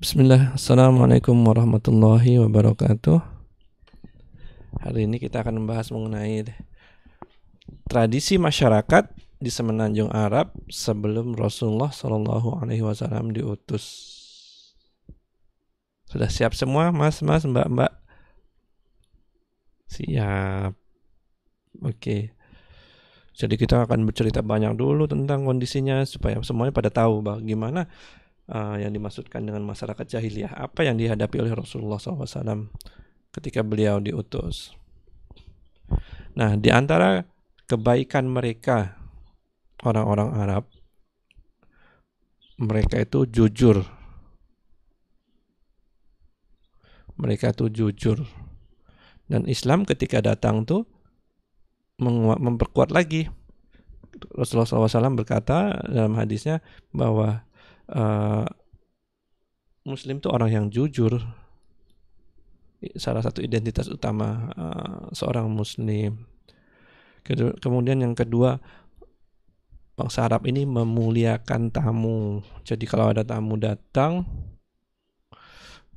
Bismillah, Assalamualaikum warahmatullahi wabarakatuh. Hari ini kita akan membahas mengenai tradisi masyarakat di Semenanjung Arab sebelum Rasulullah Shallallahu Alaihi Wasallam diutus. Sudah siap semua, Mas, Mbak? Siap. Oke. Jadi kita akan bercerita banyak dulu tentang kondisinya supaya semuanya pada tahu bagaimana yang dimaksudkan dengan masyarakat jahiliyah, apa yang dihadapi oleh Rasulullah SAW ketika beliau diutus. Nah, di antara kebaikan mereka, orang-orang Arab, mereka itu jujur. Dan Islam ketika datang tuh memperkuat lagi. Rasulullah SAW berkata dalam hadisnya bahwa Muslim itu orang yang jujur. Salah satu identitas utama seorang Muslim. Kemudian yang kedua, bangsa Arab ini memuliakan tamu. Jadi kalau ada tamu datang,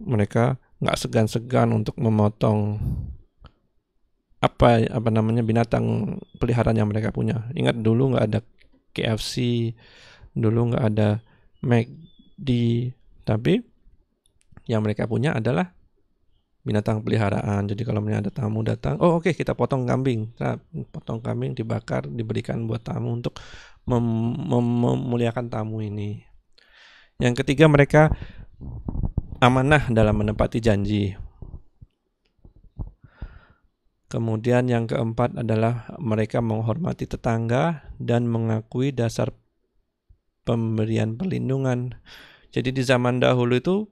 mereka nggak segan-segan untuk memotong apa namanya binatang peliharaan yang mereka punya. Ingat dulu nggak ada KFC, dulu nggak ada McD, tapi yang mereka punya adalah binatang peliharaan. Jadi kalau ada tamu datang, oke, kita potong kambing. Nah, potong kambing dibakar, diberikan buat tamu untuk memuliakan tamu ini. Yang ketiga, mereka amanah dalam menepati janji. Kemudian yang keempat adalah mereka menghormati tetangga dan mengakui dasar pemberian perlindungan. Jadi di zaman dahulu itu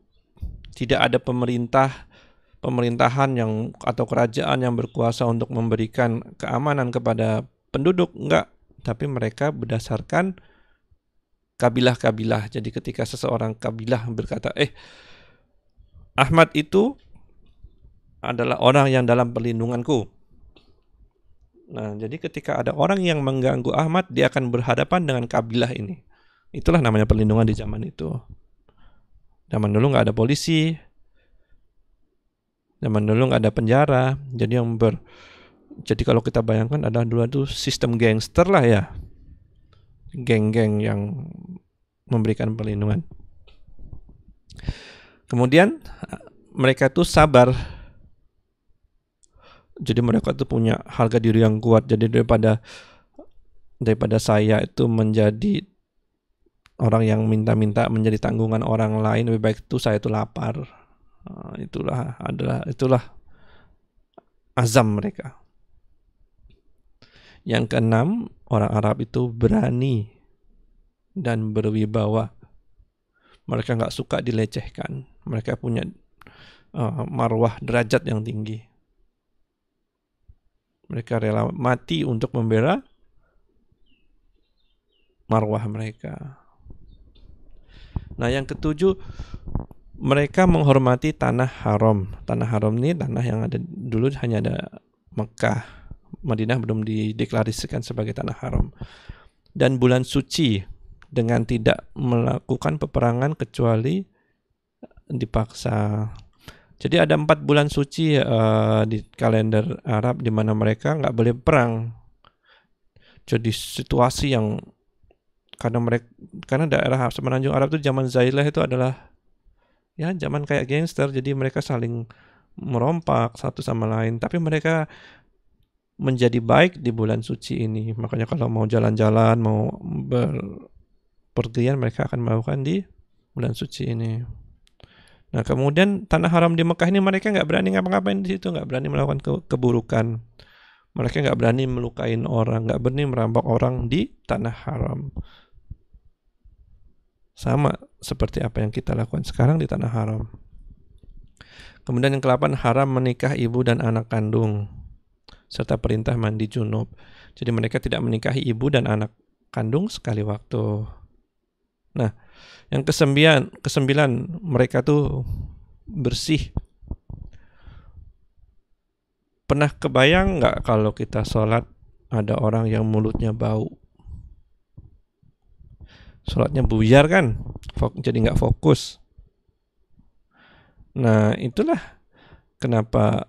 tidak ada pemerintahan yang atau kerajaan yang berkuasa untuk memberikan keamanan kepada penduduk, enggak, tapi mereka berdasarkan kabilah-kabilah. Jadi ketika seseorang kabilah berkata, Ahmad itu adalah orang yang dalam perlindunganku. Nah, jadi ketika ada orang yang mengganggu Ahmad, dia akan berhadapan dengan kabilah ini. Itulah namanya perlindungan di zaman itu. Zaman dulu nggak ada polisi, zaman dulu nggak ada penjara. Jadi kalau kita bayangkan ada dua tuh sistem gangster lah ya, geng-geng yang memberikan perlindungan. Kemudian mereka tuh sabar. Jadi mereka tuh punya harga diri yang kuat. Jadi daripada saya itu menjadi orang yang minta-minta menjadi tanggungan orang lain, lebih baik itu saya itu lapar. Itulah azam mereka. Yang keenam, orang Arab itu berani dan berwibawa. Mereka nggak suka dilecehkan. Mereka punya marwah, derajat yang tinggi. Mereka rela mati untuk membela marwah mereka. Nah, yang ketujuh, mereka menghormati tanah haram. Tanah haram ini tanah yang ada dulu hanya ada Mekah, Madinah belum dideklarasikan sebagai tanah haram. Dan bulan suci dengan tidak melakukan peperangan kecuali dipaksa. Jadi ada 4 bulan suci di kalender Arab di mana mereka nggak boleh perang. Jadi situasi yang karena daerah Semenanjung Arab itu zaman Zailah itu adalah ya zaman kayak gangster. Jadi mereka saling merompak satu sama lain. Tapi mereka menjadi baik di bulan suci ini. Makanya kalau mau jalan-jalan, mau berpergian, mereka akan melakukan di bulan suci ini. Nah, kemudian tanah haram di Mekah ini mereka nggak berani ngapa-ngapain di situ, nggak berani melakukan keburukan. Mereka nggak berani melukain orang, nggak berani merampok orang di tanah haram. Sama seperti apa yang kita lakukan sekarang di tanah haram. Kemudian yang ke-8, haram menikah ibu dan anak kandung, serta perintah mandi junub. Jadi mereka tidak menikahi ibu dan anak kandung sekali waktu. Nah, yang kesembilan, mereka tuh bersih. Pernah kebayang nggak kalau kita sholat ada orang yang mulutnya bau? Sholatnya buyar kan, jadi nggak fokus. Nah, itulah kenapa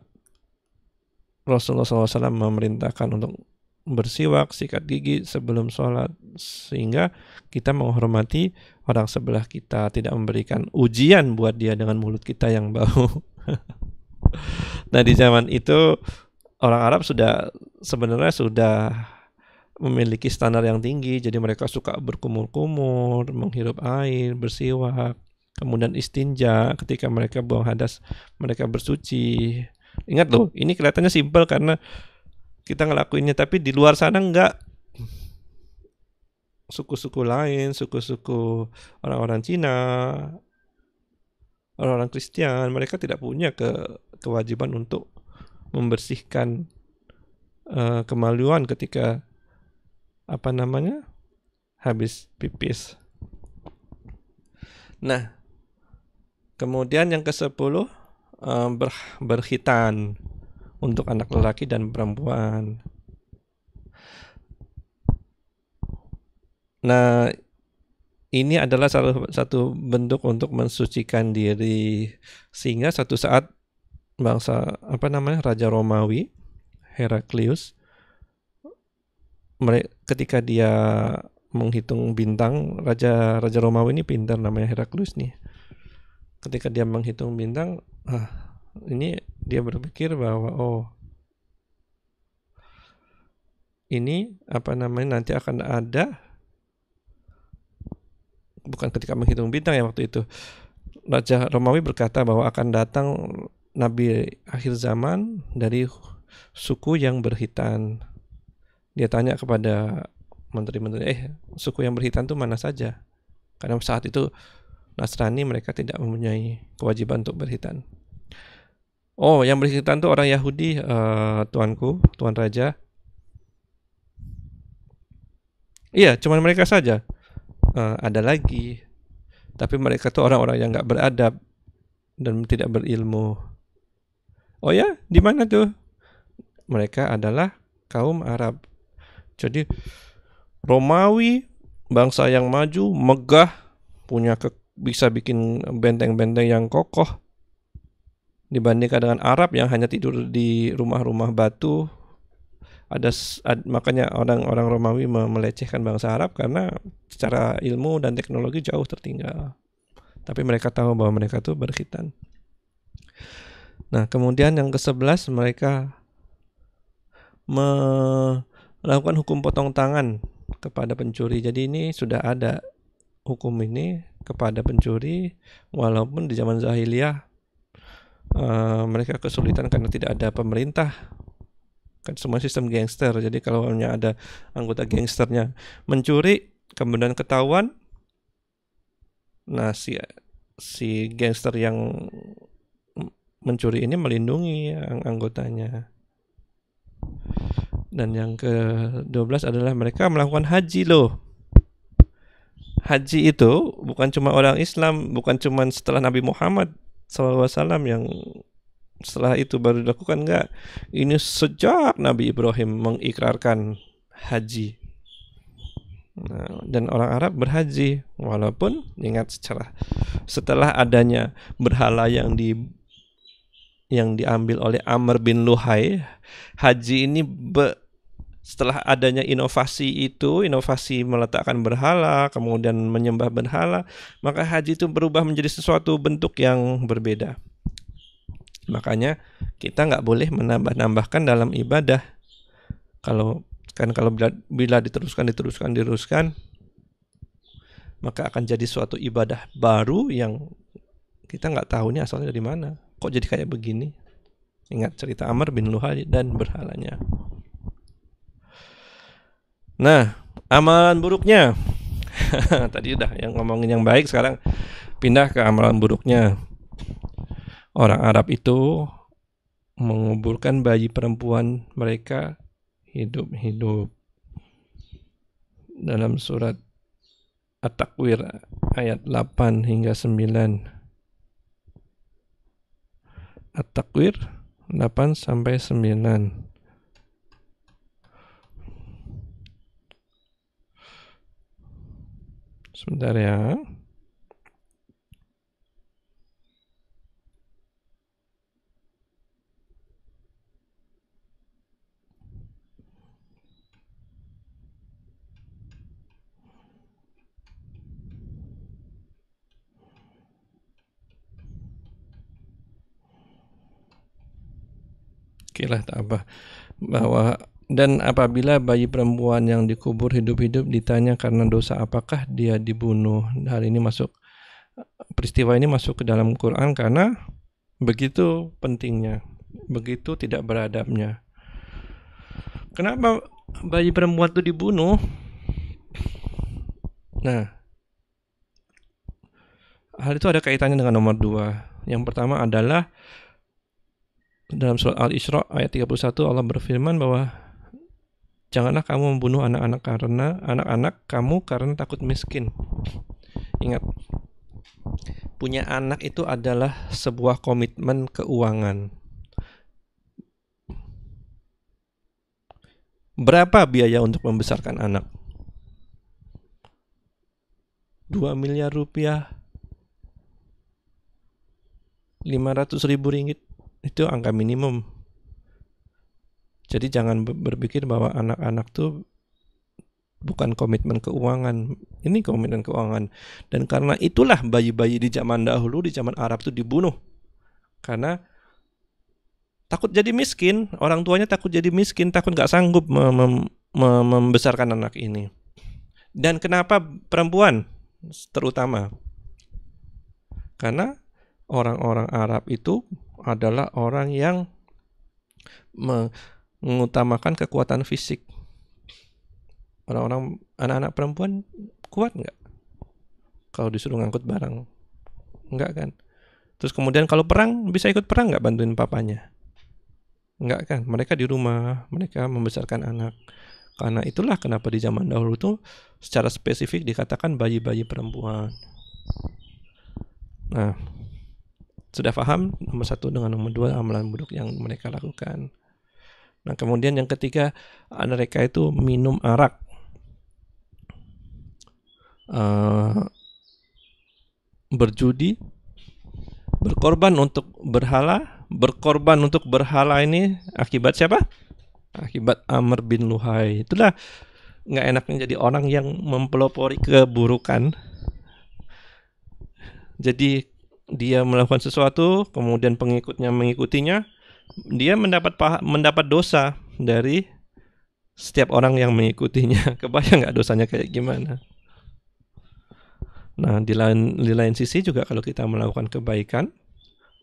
Rasulullah SAW memerintahkan untuk bersiwak, sikat gigi sebelum sholat, sehingga kita menghormati orang sebelah kita, tidak memberikan ujian buat dia dengan mulut kita yang bau. Nah, di zaman itu orang Arab sebenarnya sudah memiliki standar yang tinggi, jadi mereka suka berkumur-kumur, menghirup air, bersiwak, kemudian istinja ketika mereka buang hadas, mereka bersuci. Ingat loh, ini kelihatannya simpel karena kita ngelakuinnya, tapi di luar sana enggak. Suku-suku lain, suku-suku orang-orang Cina, orang-orang Kristen, mereka tidak punya kewajiban untuk membersihkan kemaluan ketika habis pipis. Nah, kemudian yang ke-10 berkhitan untuk anak lelaki dan perempuan. Nah, ini adalah salah satu bentuk untuk mensucikan diri, sehingga suatu saat Raja Romawi Heraklius, ketika dia menghitung bintang, Raja Romawi ini pintar, namanya Heraklius nih. Ketika dia menghitung bintang, ini dia berpikir bahwa ini nanti akan ada, bukan ketika menghitung bintang ya waktu itu, Raja Romawi berkata bahwa akan datang Nabi akhir zaman dari suku yang berhitan. Dia tanya kepada menteri-menteri, suku yang berhitan itu mana saja? Karena saat itu Nasrani, mereka tidak mempunyai kewajiban untuk berhitan. Oh, yang berhitan itu orang Yahudi, tuanku, tuan raja. Iya, cuma mereka saja. Ada lagi, tapi mereka tuh orang-orang yang nggak beradab dan tidak berilmu. Oh ya, di mana tuh? Mereka adalah kaum Arab. Jadi Romawi, bangsa yang maju, megah, bisa bikin benteng-benteng yang kokoh, dibandingkan dengan Arab yang hanya tidur di rumah-rumah batu. Makanya orang-orang Romawi melecehkan bangsa Arab karena secara ilmu dan teknologi jauh tertinggal. Tapi mereka tahu bahwa mereka tuh berkhitan. Nah, kemudian yang ke-11, mereka melakukan hukum potong tangan kepada pencuri. Jadi ini sudah ada hukum ini kepada pencuri, walaupun di zaman Jahiliyah mereka kesulitan karena tidak ada pemerintah, kan semua sistem gangster. Jadi kalau hanya ada anggota gangsternya mencuri kemudian ketahuan, nah si gangster yang mencuri ini melindungi anggotanya. Dan yang ke-12 adalah mereka melakukan haji loh. Haji itu bukan cuma orang Islam, bukan cuma setelah Nabi Muhammad SAW yang setelah itu baru dilakukan, enggak. Ini sejak Nabi Ibrahim mengikrarkan haji. Nah, dan orang Arab berhaji, walaupun ingat setelah adanya berhala yang diambil oleh Amr bin Luhai, haji ini setelah adanya inovasi meletakkan berhala, kemudian menyembah berhala, maka haji itu berubah menjadi sesuatu bentuk yang berbeda. Makanya kita nggak boleh menambah-nambahkan dalam ibadah. Kalau bila diteruskan, maka akan jadi suatu ibadah baru yang kita nggak tahu ini asalnya dari mana. Kok jadi kayak begini? Ingat cerita Amr bin Luhai dan berhalanya. Nah, amalan buruknya. Tadi udah yang ngomongin yang baik, sekarang pindah ke amalan buruknya. Orang Arab itu menguburkan bayi perempuan mereka hidup-hidup. Dalam surat At-Takwir ayat 8 hingga 9. At-Takwir 8 sampai 9. Sebentar ya. Oke lah, tak apa. Bahwa dan apabila bayi perempuan yang dikubur hidup-hidup ditanya karena dosa apakah dia dibunuh. Hal ini masuk, peristiwa ini masuk ke dalam Quran karena begitu pentingnya, begitu tidak beradabnya. Kenapa bayi perempuan itu dibunuh? Nah, hal itu ada kaitannya dengan nomor 2. Yang pertama adalah dalam surat Al-Isra ayat 31 Allah berfirman bahwa janganlah kamu membunuh anak-anak kamu karena takut miskin. Ingat, punya anak itu adalah sebuah komitmen keuangan. Berapa biaya untuk membesarkan anak? 2 miliar rupiah, 500.000 ringgit, itu angka minimum. Jadi jangan berpikir bahwa anak-anak tuh bukan komitmen keuangan. Ini komitmen keuangan. Dan karena itulah bayi-bayi di zaman dahulu, di zaman Arab tuh dibunuh. Karena takut jadi miskin, orang tuanya takut jadi miskin, takut gak sanggup membesarkan anak ini. Dan kenapa perempuan terutama? Karena orang-orang Arab itu adalah orang yang mengutamakan kekuatan fisik. Orang-orang anak-anak perempuan kuat nggak kalau disuruh ngangkut barang? Nggak kan? Terus kemudian kalau perang, bisa ikut perang nggak bantuin papanya? Nggak kan? Mereka di rumah, mereka membesarkan anak. Karena itulah kenapa di zaman dahulu tuh secara spesifik dikatakan bayi-bayi perempuan. Nah, sudah paham nomor 1 dengan nomor 2 amalan buruk yang mereka lakukan. Nah, kemudian yang ketiga, mereka itu minum arak, berjudi, berkorban untuk berhala ini akibat siapa? Akibat Amr bin Luhai. Itulah nggak enaknya jadi orang yang mempelopori keburukan. Jadi dia melakukan sesuatu, kemudian pengikutnya mengikutinya, dia mendapat dosa dari setiap orang yang mengikutinya. Kebayang nggak dosanya kayak gimana? Nah, di lain sisi juga kalau kita melakukan kebaikan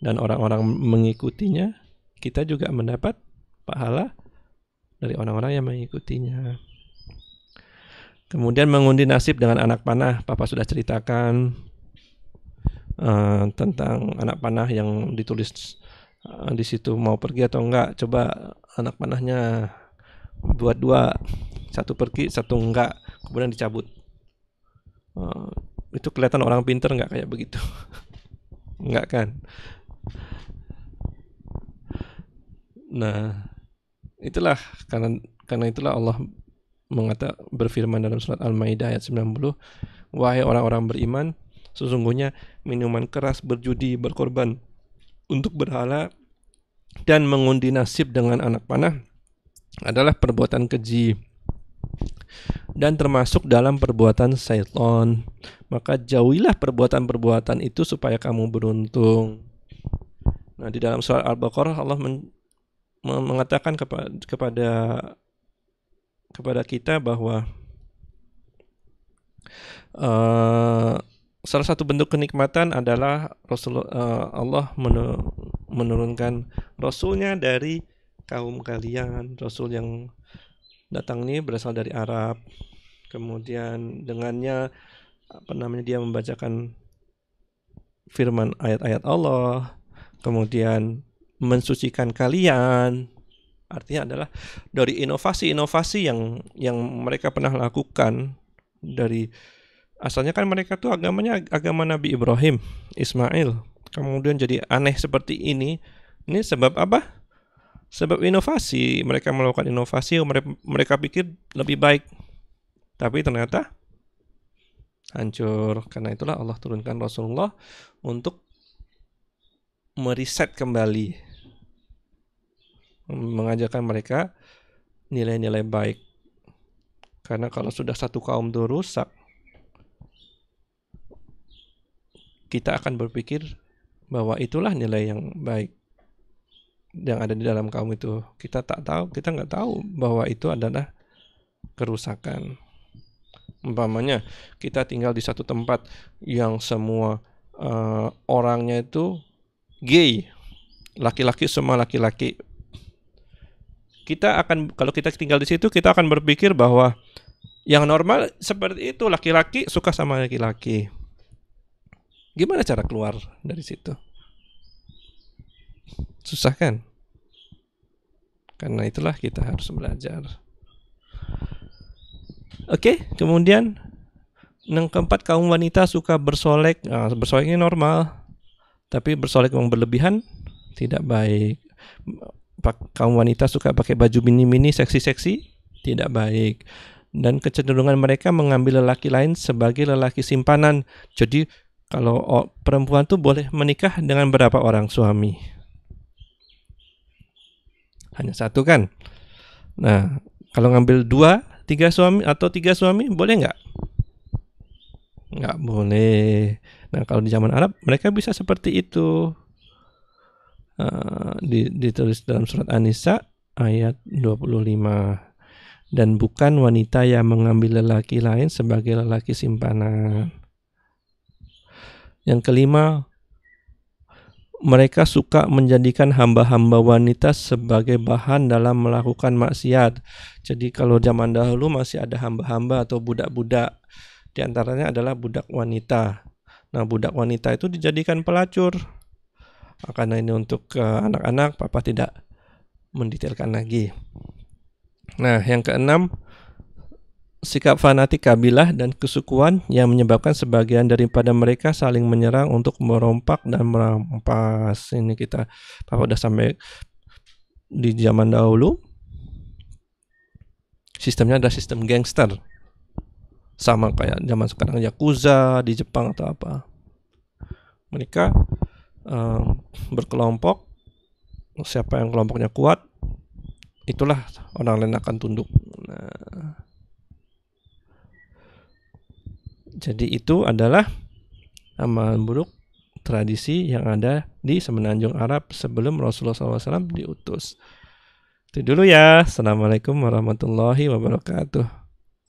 dan orang-orang mengikutinya, kita juga mendapat pahala dari orang-orang yang mengikutinya. Kemudian mengundi nasib dengan anak panah. Papa sudah ceritakan tentang anak panah yang ditulis di situ mau pergi atau enggak. Coba anak panahnya buat 2, 1 pergi, 1 enggak, kemudian dicabut. Itu kelihatan orang pintar enggak kayak begitu? Enggak kan? Nah, itulah karena itulah Allah berfirman dalam surat Al-Maidah ayat 90, wahai orang-orang beriman, sesungguhnya minuman keras, berjudi, berkorban untuk berhala, dan mengundi nasib dengan anak panah adalah perbuatan keji dan termasuk dalam perbuatan syaitan. Maka jauhilah perbuatan-perbuatan itu supaya kamu beruntung. Nah, di dalam surah Al-Baqarah Allah mengatakan kepada kita bahwa salah satu bentuk kenikmatan adalah Allah menurunkan Rasulnya dari kaum kalian. Rasul yang datang ini berasal dari Arab. Kemudian dengannya dia membacakan firman ayat-ayat Allah. Kemudian mensucikan kalian. Artinya adalah dari inovasi-inovasi yang mereka pernah lakukan. Dari asalnya kan mereka tuh agamanya agama Nabi Ibrahim, Ismail. Kemudian jadi aneh seperti ini. Ini sebab apa? Sebab inovasi. Mereka melakukan inovasi, mereka pikir lebih baik. Tapi ternyata hancur. Karena itulah Allah turunkan Rasulullah untuk meriset kembali, mengajarkan mereka nilai-nilai baik. Karena kalau sudah satu kaum itu rusak, kita akan berpikir bahwa itulah nilai yang baik. yang ada di dalam kaum itu. Kita nggak tahu bahwa itu adalah kerusakan. Umpamanya kita tinggal di satu tempat yang semua orangnya itu gay, laki-laki semua laki-laki. Kalau kita tinggal di situ, kita akan berpikir bahwa yang normal seperti itu, laki-laki suka sama laki-laki. Gimana cara keluar dari situ? Susah kan? Karena itulah kita harus belajar. Oke, kemudian yang keempat, kaum wanita suka bersolek. Nah, bersolek ini normal, tapi bersolek yang berlebihan tidak baik. Kaum wanita suka pakai baju mini-mini seksi-seksi, tidak baik. Dan kecenderungan mereka mengambil lelaki lain sebagai lelaki simpanan. Jadi kalau perempuan tuh boleh menikah dengan berapa orang suami? Hanya satu kan? Nah, kalau ngambil 2, 3 suami atau 3 suami boleh nggak? Nggak boleh. Nah, kalau di zaman Arab mereka bisa seperti itu. Ditulis dalam surat An-Nisa ayat 25. Dan bukan wanita yang mengambil lelaki lain sebagai lelaki simpanan. Yang kelima, mereka suka menjadikan hamba-hamba wanita sebagai bahan dalam melakukan maksiat. Jadi kalau zaman dahulu masih ada hamba-hamba atau budak-budak. Di antaranya adalah budak wanita. Nah, budak wanita itu dijadikan pelacur. Karena ini untuk anak-anak, Papa tidak mendetailkan lagi. Nah, yang keenam, sikap fanatik kabilah dan kesukuan yang menyebabkan sebagian daripada mereka saling menyerang untuk merompak dan merampas. Ini Papa udah sampai di zaman dahulu. Sistemnya adalah sistem gangster. Sama kayak zaman sekarang Yakuza di Jepang atau apa. Mereka berkelompok, siapa yang kelompoknya kuat, itulah orang lain akan tunduk. Nah, jadi itu adalah amalan buruk tradisi yang ada di semenanjung Arab sebelum Rasulullah SAW diutus. Itu dulu ya. Assalamualaikum warahmatullahi wabarakatuh.